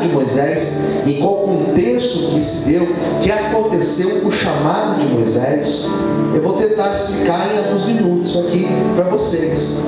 chamado de Moisés, em qual contexto que se deu, que aconteceu o chamado de Moisés, eu vou tentar explicar em alguns minutos aqui para vocês.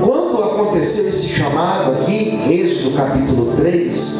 Quando aconteceu esse chamado aqui, Êxodo capítulo 3,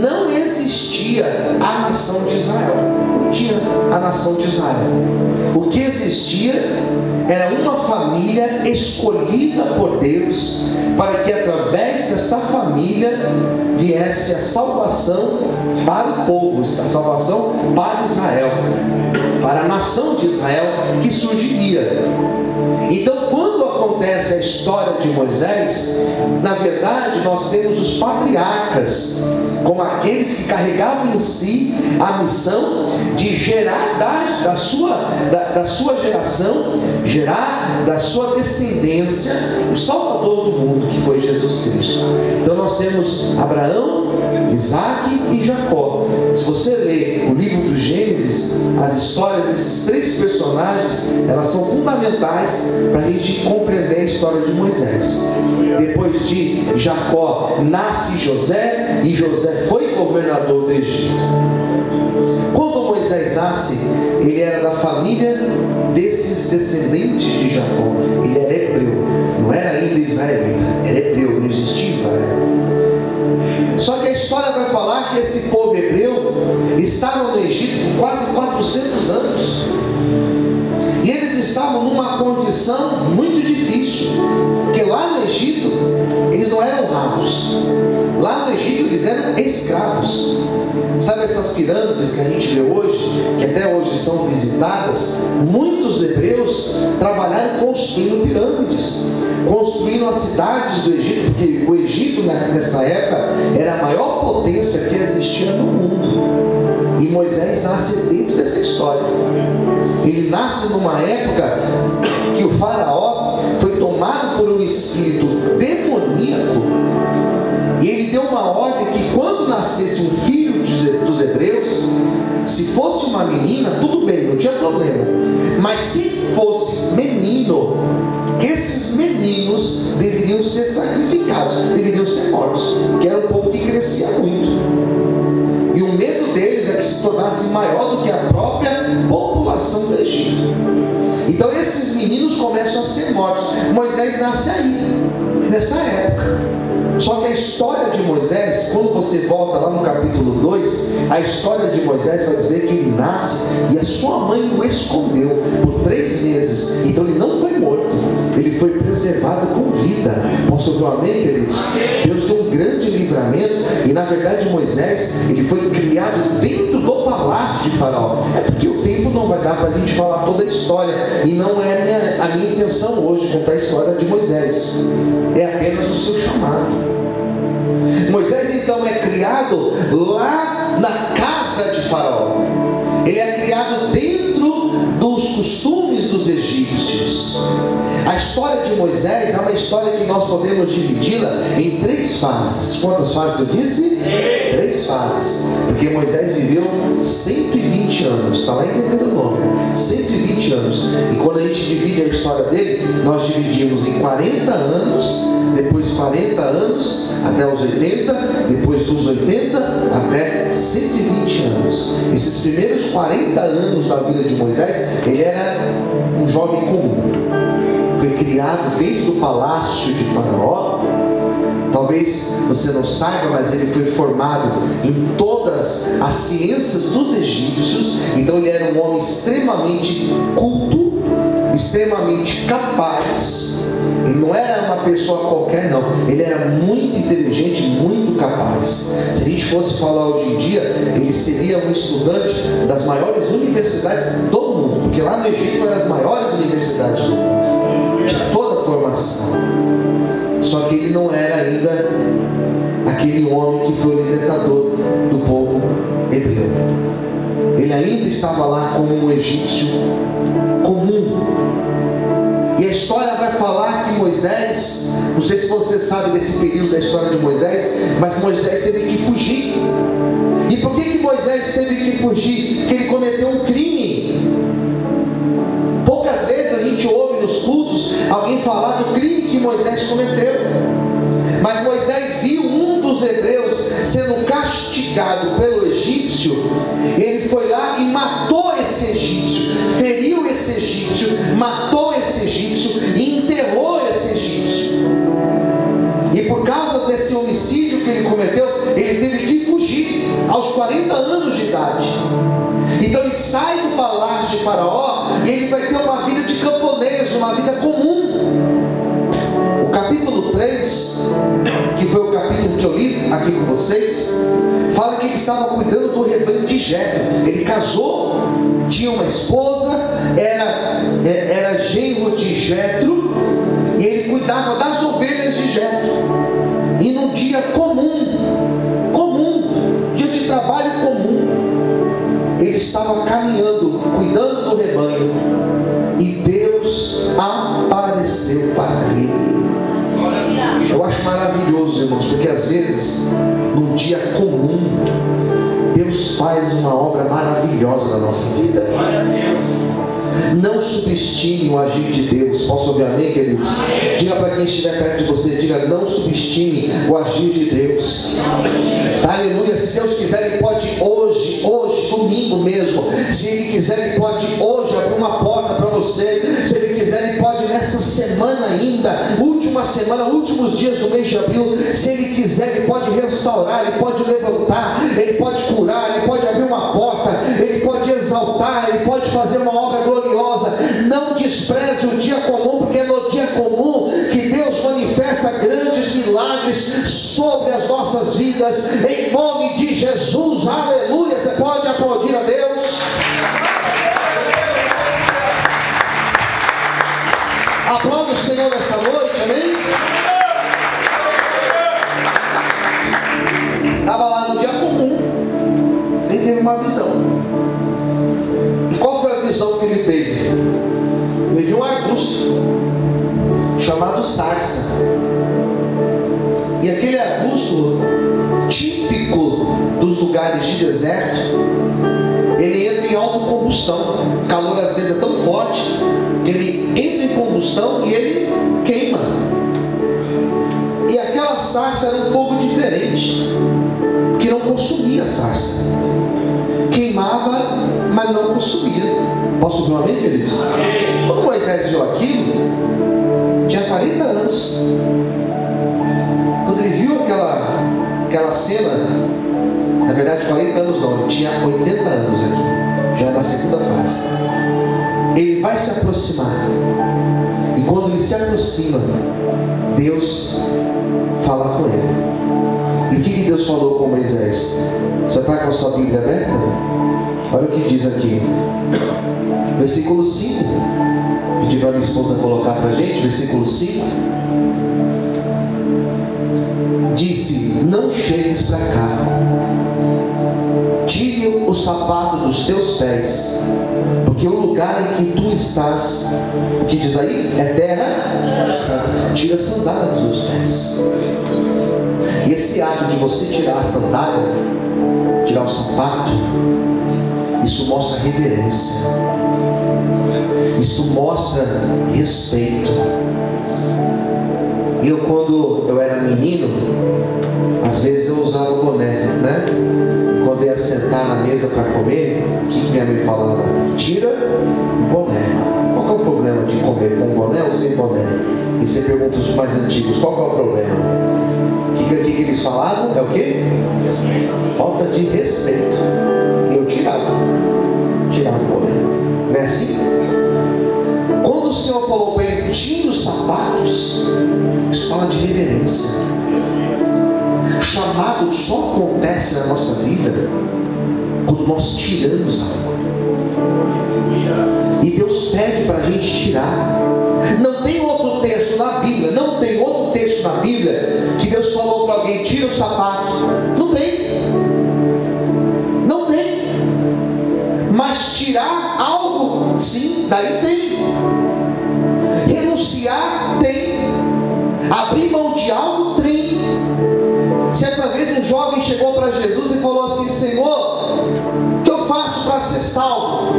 não existia a nação de Israel. Não tinha a nação de Israel. O que existia era uma família escolhida por Deus, para que através dessa família viesse a salvação para o povo, a salvação para Israel, para a nação de Israel que surgiria. Então, quando acontece a história de Moisés, na verdade nós temos os patriarcas como aqueles que carregavam em si a missão de gerar da sua geração, gerar da sua descendência o Salvador do mundo, que foi Jesus Cristo. Então nós temos Abraão, Isaac e Jacó. Se você ler o livro do Gênesis, as histórias desses três personagens, elas são fundamentais para a gente compreender a história de Moisés. Depois de Jacó nasce José, e José foi governador do Egito. Quando Moisés nasce, ele era da família desses descendentes de Jacó. Ele era hebreu, não era ainda israelita, era hebreu, não existia Israel. Só que a história vai falar que esse povo hebreu estava no Egito por quase 400 anos. E eles estavam numa condição muito difícil, porque lá no Egito eles não eram ratos. Lá no Egito eles eram escravos. Sabe essas pirâmides que a gente vê hoje, que até hoje são visitadas? Muitos hebreus trabalharam construindo pirâmides, construindo as cidades do Egito, porque o Egito nessa época era a maior potência que existia no mundo. E Moisés nasce dentro dessa história. Ele nasce numa época que o faraó foi tomado por um espírito demoníaco, e ele deu uma ordem que quando nascesse um filho dos hebreus, se fosse uma menina, tudo bem, não tinha problema, mas se fosse menino, esses meninos deveriam ser sacrificados, deveriam ser mortos, que era um povo que crescia muito, e o medo deles é que se tornasse maior do que a própria população do Egito. Então esses meninos começam a ser mortos. Moisés nasce aí, nessa época. Só que a história de Moisés, quando você volta lá no capítulo 2, a história de Moisés vai dizer que ele nasce e a sua mãe o escondeu por 3 meses. Então ele não foi morto, ele foi preservado com vida. Posso ouvir um amém, queridos? Deus deu um grande livramento. E na verdade Moisés, ele foi criado dentro do palácio de Faraó. É porque o tempo não vai dar para a gente falar toda a história, e não é a minha intenção hoje contar a história de Moisés, é apenas o seu chamado. Moisés então é criado lá na casa de Faraó. Ele é criado dentro dos costumes dos egípcios. A história de Moisés é uma história que nós podemos dividi-la em 3 fases. Quantas fases eu disse? 3 fases. Porque Moisés viveu 120 anos. Está lá em Deuteronômio. 120 anos. E quando a gente divide a história dele, nós dividimos em 40 anos, depois 40 anos até os 80, depois dos 80 até 120 anos. Esses primeiros 40 anos da vida de Moisés, ele era um jovem comum. Foi criado dentro do palácio de Faraó. Talvez você não saiba, mas ele foi formado em todas as ciências dos egípcios. Então ele era um homem extremamente culto, extremamente capaz. Ele não era uma pessoa qualquer, não. Ele era muito inteligente, muito capaz. Se a gente fosse falar hoje em dia, ele seria um estudante das maiores universidades do mundo, porque lá no Egito eram as maiores universidades do mundo, de toda a formação. Só que ele não era ainda aquele homem que foi o libertador do povo hebreu. Ele ainda estava lá como um egípcio comum. E a história vai falar que Moisés, não sei se você sabe desse período da história de Moisés, mas Moisés teve que fugir. E por que Moisés teve que fugir? Porque ele cometeu um crime. Poucas vezes a gente ouve nos cultos alguém falar do crime que Moisés cometeu. Mas Moisés viu um dos hebreus sendo castigado pelo egípcio. Ele foi lá e matou esse egípcio, feriu esse egípcio, matou esse egípcio e enterrou esse egípcio. E por causa desse homicídio que ele cometeu, ele teve que fugir aos 40 anos de idade. Então ele sai do palácio de Faraó e ele vai ter uma vida de camponês, uma vida comum. O capítulo 3, que foi o capítulo que eu li aqui com vocês, fala que ele estava cuidando do rebanho de Jetro. Ele casou, tinha uma esposa, era genro de Jetro, e ele cuidava das ovelhas de Jetro. E num dia comum, dia de trabalho comum, ele estava caminhando, cuidando do rebanho, e Deus apareceu para ele. Eu acho maravilhoso, irmãos, porque às vezes, num dia comum, Deus faz uma obra maravilhosa na nossa vida. Não subestime o agir de Deus. Posso ouvir amém, queridos? Diga para quem estiver perto de você, diga: não subestime o agir de Deus. Aleluia. Se Deus quiser, Ele pode hoje, domingo mesmo, se Ele quiser, Ele pode hoje abrir uma porta para você. Se Ele quiser, Ele pode nessa semana ainda, última semana, últimos dias do mês de abril. Se Ele quiser, Ele pode restaurar, Ele pode levantar, Ele pode curar, Ele pode abrir uma porta, Ele pode exaltar, Ele pode fazer uma obra gloriosa. Não despreze o dia comum, porque é no dia comum que Deus manifesta grandes milagres sobre as nossas vidas, em nome de Jesus. Aleluia. Você pode aplaudir a Deus? Aplaude o Senhor nessa noite, amém? Estava lá no dia comum, ele teve uma visão. E qual foi a visão que ele teve? Ele viu um arbusto chamado sarça. E aquele arbusto, típico dos lugares de deserto, ele entra em autocombustão. O calor às vezes é tão forte que ele entra em combustão e ele queima. E aquela sarça era um fogo diferente, que não consumia a sarça. Queimava, mas não consumia. Posso ouvir um amém, queridos? Quando Moisés viu aquilo, tinha 40 anos. Quando ele viu aquela cena, na verdade 40 anos não, ele tinha 80 anos aqui, já na segunda fase. Ele vai se aproximar, e quando ele se aproxima, Deus fala com ele. E o que Deus falou com Moisés? Você está com a sua Bíblia aberta? Olha o que diz aqui, versículo 5. Pedi para a minha esposa colocar para a gente, versículo 5. Disse: não chegues para cá, tire o sapato dos teus pés, porque o lugar em que tu estás, o que diz aí? É terra santa. Tira a sandália dos teus pés. E esse ato de você tirar a sandália, tirar o sapato, isso mostra reverência, isso mostra respeito. Eu, quando eu era menino, às vezes eu usava o boné, né? E quando eu ia sentar na mesa para comer, o que minha mãe falava? Tira o boné. Qual que é o problema de comer com boné ou sem boné? E você pergunta os mais antigos, qual que é o problema? O que eles falavam? É o quê? Falta de respeito. E eu tirava o boné. Não é assim? Quando o Senhor falou para ele, tira os sapatos, isso fala de reverência. Chamado só acontece na nossa vida quando nós tiramos algo. E Deus pede para a gente tirar. Não tem outro texto na Bíblia, que Deus falou para alguém: tira o sapato. Não tem. Mas tirar algo, sim, daí tem. Renunciar, tem. Abrir mão de algo, tem. Certa vez um jovem chegou para Jesus e falou assim: Senhor, o que eu faço para ser salvo?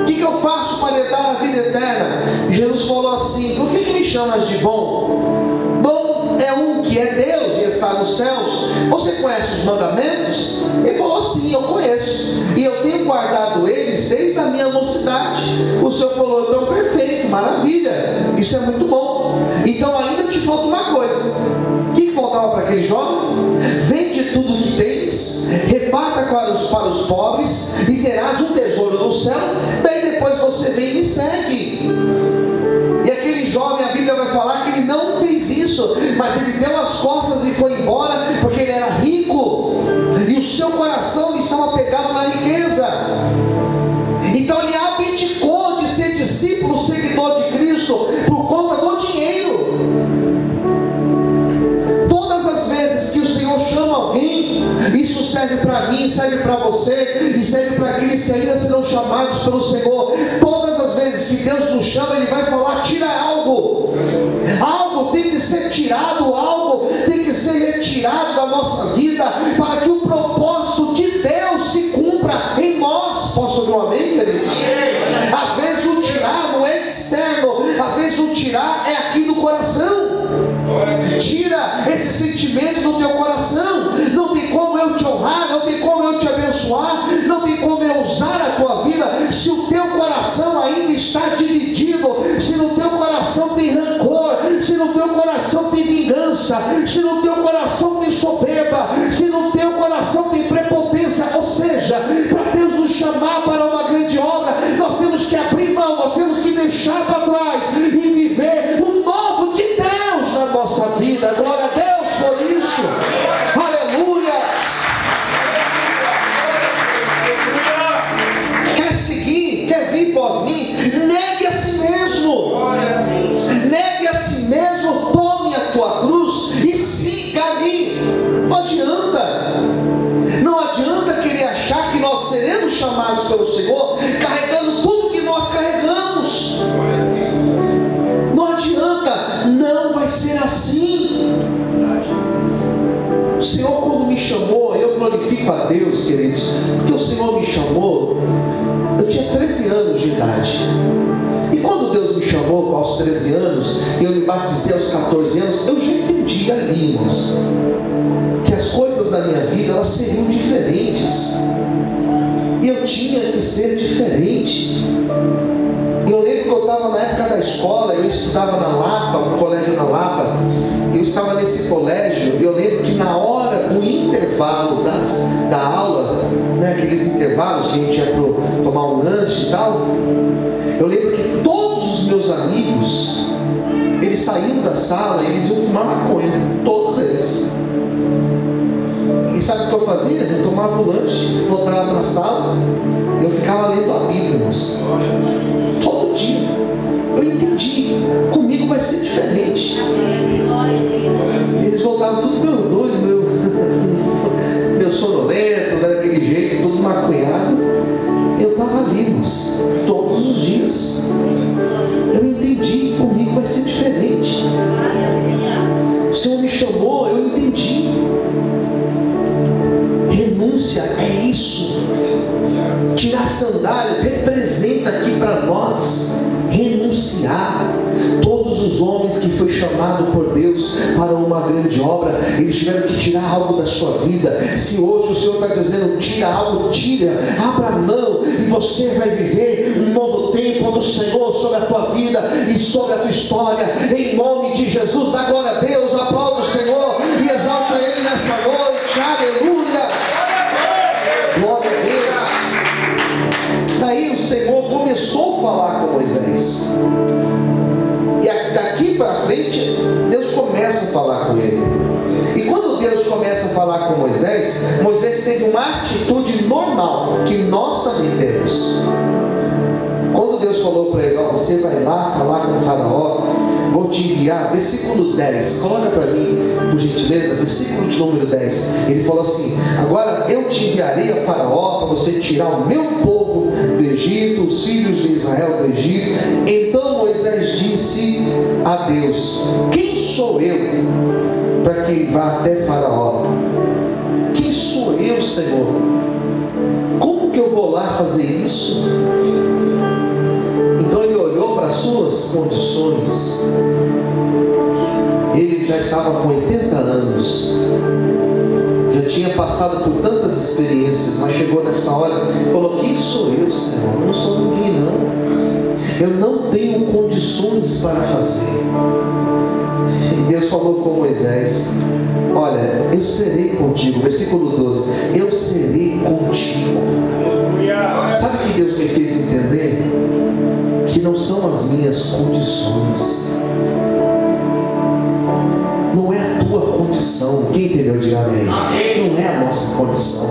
O que eu faço para herdar a vida eterna? E Jesus falou assim: por que me chamas de bom? Bom é um que é nos céus, você conhece os mandamentos? Ele falou, sim, eu conheço, e eu tenho guardado eles desde a minha mocidade. O Senhor falou, então perfeito, maravilha, isso é muito bom. Então ainda te falta uma coisa. O que faltava para aquele jovem? Vende tudo o que tens, reparta para os pobres, e terás um tesouro no céu, daí depois você vem e me segue. E aquele jovem, a Bíblia vai falar que ele não fez isso, mas ele deu as costas e foi embora, porque ele era rico, e o seu coração estava pegado na riqueza. Então ele abdicou de ser discípulo, seguidor de Cristo, por conta do dinheiro. Todas as vezes que o Senhor chama alguém, isso serve para mim, serve para você, e serve para aqueles que ainda serão chamados pelo Senhor. Todas as vezes que Deus nos chama, Ele vai falar, tira algo. Algo tem que ser tirado, algo tem que ser retirado da nossa vida, para que o propósito de Deus se cumpra em nós. Posso ouvir um amém, queridos? Às vezes o tirar não é externo, às vezes o tirar é aqui do coração. Tira esse sentimento do teu coração. Não tem como eu te honrar, não tem como eu te abençoar, não tem como eu usar a tua vida, se o teu coração ainda está dividido, se no teu coração tem rancor, se no teu coração tem vingança, se no teu coração tem soberba, se no teu coração tem prepotência. Ou seja, para Deus nos chamar para uma grande obra, nós temos que abrir mão, nós temos que deixar para trás e viver o novo de Deus na nossa vida. Glória a Deus por isso. Aleluia. Quer seguir, quer vir após mim? Negue a si mesmo. Negue a si mesmo, tome a tua cruz e siga-me. Não adianta. Não adianta querer achar que nós seremos chamados pelo Senhor carregando tudo que nós carregamos. Não adianta, não vai ser assim. O Senhor, quando me chamou, eu glorifico a Deus, queridos, porque o Senhor me chamou, eu tinha 13 anos de idade. E quando Deus me chamou aos 13 anos, e eu me batizei aos 14 anos, eu já entendi ali, irmãos, que as coisas da minha vida, elas seriam diferentes. E eu tinha que ser diferente. E eu lembro que eu estava na época da escola, eu estudava na Lapa, no colégio na Lapa. Eu estava nesse colégio, e eu lembro que na hora do intervalo da aula, né, aqueles intervalos que a gente ia tomar um lanche e tal, eu lembro que todos os meus amigos, eles saíam da sala e eles iam fumar maconha, todos eles. E sabe o que eu fazia? Eu tomava o lanche, voltava para a sala, eu ficava lendo a Bíblia, irmãos. Todo dia. Eu entendi, comigo vai ser diferente. Eles voltavam tudo meio doido, meu sonolento, daquele jeito, todo maconhado. Eu estava ali, irmãos, todos os dias. Eu entendi, comigo vai ser diferente. O Senhor me chamou, eu entendi. Renúncia é isso. Tirar sandálias representa aqui para nós renunciar. Todos os homens que foi chamado por Deus para uma grande obra, eles tiveram que tirar algo da sua vida. Se hoje o Senhor está dizendo tira algo, tira, abra a mão, e você vai viver um novo tempo do Senhor sobre a tua vida e sobre a tua história, em nome de Jesus. Dá glória a Deus, aplauda o Senhor e exalte a Ele nessa noite. Aleluia, glória a Deus. Daí o Senhor começou a falar com Moisés, e daqui para frente Deus começa a falar com ele. E quando Deus começa a falar com Moisés, Moisés teve uma atitude normal que nós também temos. Quando Deus falou para ele, ó, você vai lá falar com o faraó, vou te enviar, versículo 10, coloca para mim, por gentileza, versículo de número 10, ele falou assim, agora eu te enviarei a faraó para você tirar o meu povo do Egito, os filhos de Israel do Egito. Então Moisés disse a Deus, quem sou eu para que vá até faraó? Quem sou eu, Senhor? Como que eu vou lá fazer isso? Então ele olhou para as suas condições. Ele já estava com 80 anos. passado por tantas experiências, mas chegou nessa hora e falou: quem sou eu, Senhor? Eu não sou ninguém, não. Eu não tenho condições para fazer. E Deus falou com Moisés: olha, eu serei contigo. Versículo 12: eu serei contigo. Sabe o que Deus me fez entender? Que não são as minhas condições, não é a tua condição. Quem entendeu, diga amém. Não é a nossa condição.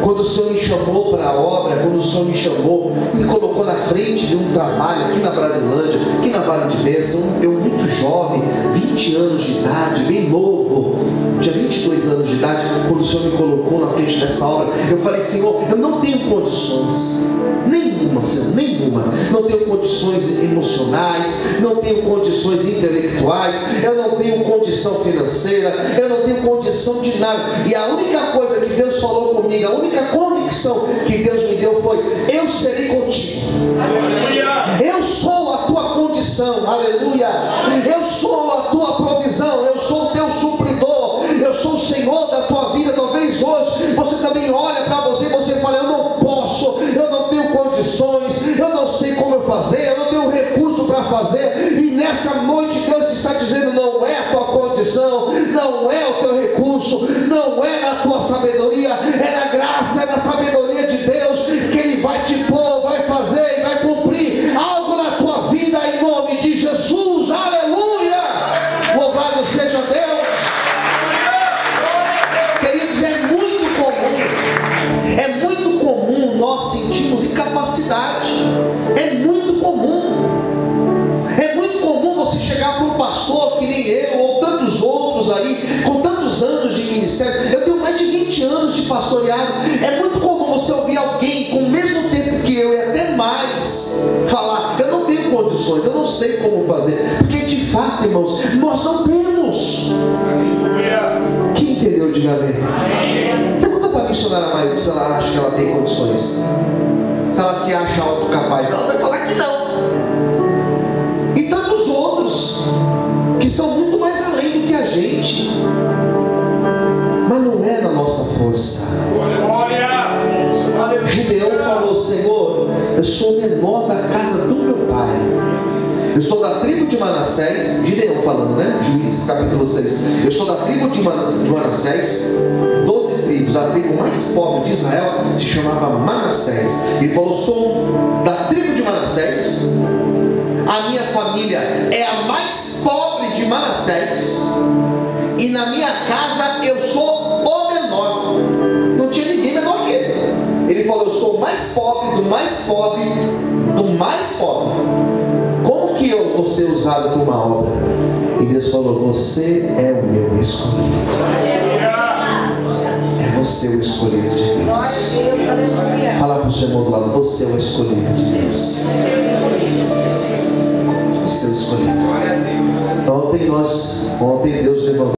Quando o Senhor me chamou para a obra, quando o Senhor me chamou, me colocou na frente de um trabalho aqui na Brasilândia, aqui na Vale de Bênção, eu muito jovem, 20 anos de idade, bem novo, tinha 22 anos de idade, quando o Senhor me colocou na frente dessa obra, eu falei: Senhor, eu não tenho condições nenhuma, Senhor, nenhuma. Não tenho condições emocionais, não tenho condições intelectuais, eu não tenho condição financeira, eu não tenho condição de nada. E a única coisa que Deus falou comigo, a única convicção que Deus me deu foi: eu serei contigo. Aleluia. Eu sou a tua condição. Aleluia. Eu sou a tua provisão, eu sou o teu supridor, eu sou o Senhor da tua vida. Talvez hoje você também olha para você e você fala: eu não posso, eu não tenho condições, eu não sei como fazer, eu não tenho recurso para fazer. E nessa noite Deus está dizendo: não é a tua condição, não é o teu recurso, não é na tua sabedoria, é na graça, é na sabedoria de Deus que Ele vai te pôr, vai fazer e vai cumprir algo na tua vida, em nome de Jesus. Aleluia! Louvado seja Deus. Queridos, é muito comum nós sentirmos incapacidade. É muito comum. É muito comum você chegar para um pastor que nem eu, ou tantos outros aí, com tantos anos de ministério. Eu tenho mais de 20 anos de pastoreado. É muito comum você ouvir alguém com o mesmo tempo que eu, e até mais, falar: eu não tenho condições, eu não sei como fazer. Porque de fato, irmãos, nós não temos. Quem entendeu, diga amém. Pergunta para a missionária Maíra se ela acha que ela tem condições. Se ela se acha autocapaz, ela vai falar que não. E tantos outros que são muito mais além do que a gente. Mas não é na nossa força. Gideão falou: Senhor, eu sou o menor da casa do meu pai, eu sou da tribo de Manassés. Gideão falando, né? Juízes capítulo 6. Eu sou da tribo de Manassés, 12 tribos. A tribo mais pobre de Israel se chamava Manassés. Ele falou: sou da tribo de Manassés, a minha família é a mais pobre de Manassés, e na minha casa eu sou o menor. Não tinha ninguém menor que ele. Ele falou: eu sou o mais pobre do mais pobre do mais pobre. Como que eu vou ser usado para uma obra? E Deus falou: você é o meu escolhido. É você o escolhido de Deus. Fala para o seu irmão do lado: você é o escolhido de Deus. Você é o escolhido. Ontem Deus levantou